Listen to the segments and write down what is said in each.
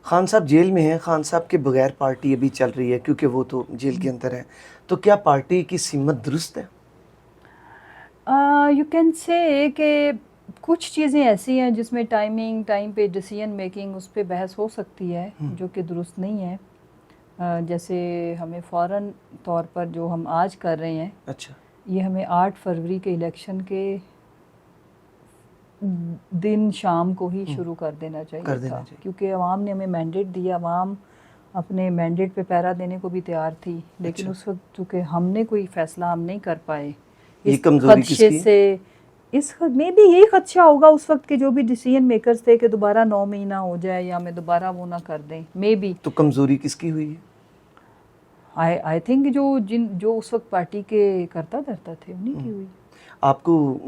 خان صاحب جیل میں ہیں، خان صاحب کے بغیر پارٹی ابھی چل رہی ہے کیونکہ وہ تو جیل کے اندر ہے، تو کیا پارٹی کی سمت درست ہے؟ یو کین سے کہ کچھ چیزیں ایسی ہیں جس میں ٹائم پہ ڈیسیژن میکنگ اس پہ بحث ہو سکتی ہے جو کہ درست نہیں ہے. جیسے ہمیں فوراً طور پر جو ہم آج کر رہے ہیں، اچھا، یہ ہمیں 8 فروری کے الیکشن کے دن شام کو ہی شروع کر دینا چاہیے تھا، کیونکہ عوام نے ہمیں مینڈیٹ دیا. عوام اپنے مینڈیٹ پہ پیرا دینے کو بھی تیار تھی، لیکن اس وقت چونکہ ہم نے کوئی فیصلہ ہم نہیں کر پائے اس خدشے سے. اس میں بھی یہی خدشہ ہوگا اس وقت کے جو بھی ڈیسیژن میکرز تھے کہ دوبارہ 9 مہینہ ہو جائے یا ہمیں دوبارہ وہ نہ کر دیں. مے بی تو کمزوری کس کی ہوئی ہے؟ آئی تھنک جو اس وقت پارٹی کے کرتا دھرتا تھے انہیں کی ہوئی. آپ کو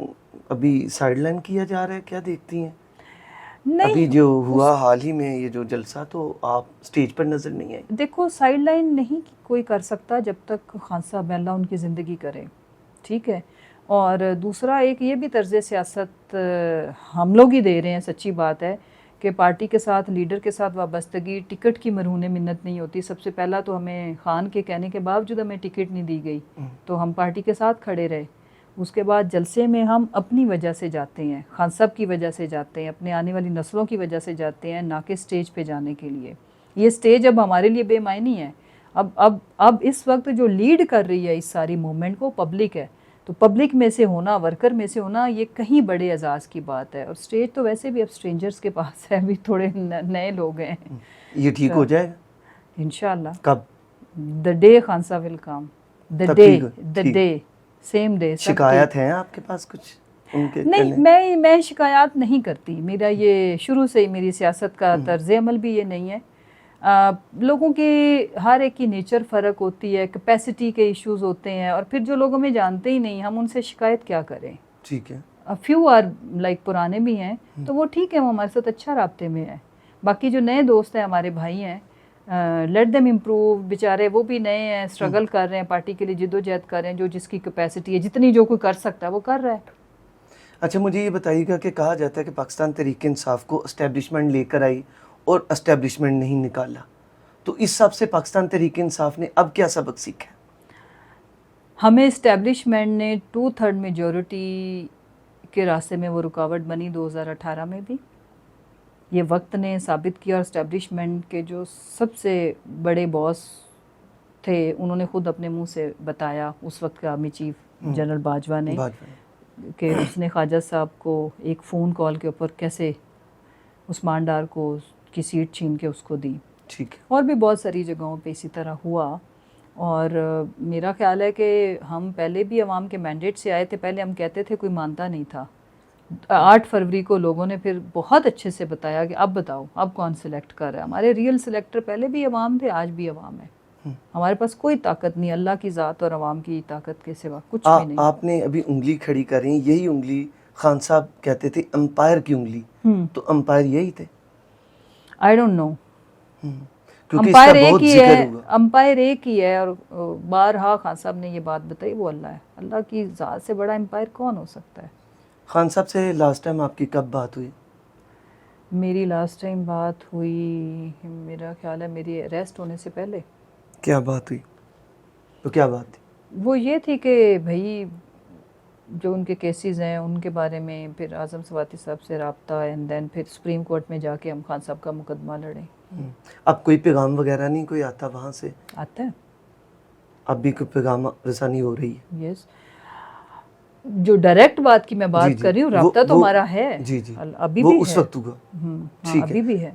ابھی سائیڈ لائن کیا جا رہا ہے، کیا دیکھتی ہیں؟ نہیں، ابھی جو ہوا حال ہی میں یہ جو جلسہ، تو آپ سٹیج پر نظر نہیں آئی. دیکھو سائیڈ لائن نہیں کوئی کر سکتا جب تک خان صاحب اللہ ان کی زندگی کرے، ٹھیک ہے. اور دوسرا ایک یہ بھی طرز سیاست ہم لوگ ہی دے رہے ہیں. سچی بات ہے کہ پارٹی کے ساتھ، لیڈر کے ساتھ وابستگی ٹکٹ کی مرہون منت نہیں ہوتی. سب سے پہلا تو ہمیں خان کے کہنے کے باوجود ہمیں ٹکٹ نہیں دی گئی تو ہم پارٹی کے ساتھ کھڑے رہے. اس کے بعد جلسے میں ہم اپنی وجہ سے جاتے ہیں، خان صاحب کی وجہ سے جاتے ہیں، اپنے آنے والی نسلوں کی وجہ سے جاتے ہیں، نہ کہ اسٹیج پہ جانے کے لیے. یہ اسٹیج اب ہمارے لیے بے معنی ہے. اب اس وقت جو لیڈ کر رہی ہے اس ساری موومنٹ کو پبلک ہے، تو پبلک میں سے ہونا، ورکر میں سے ہونا، یہ کہیں بڑے اعزاز کی بات ہے. اور اسٹیج تو ویسے بھی اب اسٹرینجرز کے پاس ہے، ابھی تھوڑے نئے لوگ ہیں. یہ ٹھیک ہو جائے گا انشاءاللہ. کب؟ دا ڈے خان صاحب ول کم، دا ڈے سیم ڈے. شکایت ہیں آپ کے پاس کچھ ان کے؟ نہیں، میں شکایات نہیں کرتی. میرا یہ شروع سے ہی میری سیاست کا طرز عمل بھی یہ نہیں ہے. لوگوں کی ہر ایک کی نیچر فرق ہوتی ہے، کیپیسٹی کے ایشوز ہوتے ہیں، اور پھر جو لوگ ہمیں جانتے ہی نہیں ہم ان سے شکایت کیا کریں. ٹھیک ہے. فیو آر لائک پرانے بھی ہیں تو وہ ٹھیک ہے، وہ ہمارے ساتھ اچھا رابطے میں ہے. باقی جو نئے دوست ہیں، ہمارے بھائی ہیں، لیٹ دیم امپروو. بیچارے وہ بھی نئے ہیں، اسٹرگل کر رہے ہیں، پارٹی کے لیے جد و جہد کر رہے ہیں. جو جس کی کیپیسٹی ہے، جتنی جو کوئی کر سکتا ہے وہ کر رہا ہے. اچھا مجھے یہ بتائیے گا کہ کہا جاتا ہے کہ پاکستان تحریک انصاف کو اسٹیبلشمنٹ لے کر آئی اور اسٹیبلشمنٹ نہیں نکالا، تو اس حساب سے پاکستان تحریک انصاف نے اب کیا سبق سیکھا؟ ہمیں اسٹیبلشمنٹ نے 2/3 میجورٹی کے راستے میں وہ رکاوٹ بنی 2018 میں بھی. یہ وقت نے ثابت کیا. اور اسٹیبلشمنٹ کے جو سب سے بڑے باس تھے انہوں نے خود اپنے منہ سے بتایا، اس وقت کا آرمی چیف جنرل باجوہ نے، کہ اس نے خواجہ صاحب کو ایک فون کال کے اوپر کیسے عثمان ڈار کو کی سیٹ چھین کے اس کو دی. ٹھیک ہے. اور بھی بہت ساری جگہوں پہ اسی طرح ہوا. اور میرا خیال ہے کہ ہم پہلے بھی عوام کے مینڈیٹ سے آئے تھے. پہلے ہم کہتے تھے، کوئی مانتا نہیں تھا. 8 فروری کو لوگوں نے پھر بہت اچھے سے بتایا کہ اب بتاؤ اب کون سلیکٹ کر رہا ہے. ہمارے ریئل سلیکٹر پہلے بھی عوام تھے، آج بھی عوام ہے. ہمارے پاس کوئی طاقت نہیں اللہ کی ذات اور عوام کی طاقت کے سوا کچھ بھی نہیں. آپ نے ابھی انگلی کھڑی کر رہی ہیں، یہی انگلی خان صاحب کہتے تھے امپائر کی انگلی، تو امپائر یہی تھے؟ I don't know. امپائر ایک ہی ہے، امپائر ایک ہی ہے. اور بارہا خان صاحب نے یہ بات بتائی، وہ اللہ ہے. اللہ کی ذات سے بڑا امپائر کون ہو سکتا ہے؟ خان صاحب سے لاسٹ ٹائم آپ کی کب بات ہوئی؟ میری لاسٹ ٹائم بات ہوئی میرا خیال ہے میری اریسٹ ہونے سے پہلے. کیا بات ہوئی؟ تو کیا بات تھی؟ وہ یہ تھی کہ بھائی جو ان کے کیسز ہیں ان کے بارے میں، پھر اعظم سواتی صاحب سے رابطہ، اینڈ دین پھر سپریم کورٹ میں جا کے ہم خان صاحب کا مقدمہ لڑیں. اب کوئی پیغام وغیرہ نہیں کوئی آتا وہاں سے؟ آتا ہے. اب بھی کوئی پیغام رسانی ہو رہی ہے؟ یس. جو ڈائریکٹ بات کی میں بات کر رہی ہوں، رابطہ تو ہمارا ہے. جی جی، ابھی وہ بھی اس ہے. وقت ہوگا. ابھی بھی ہے.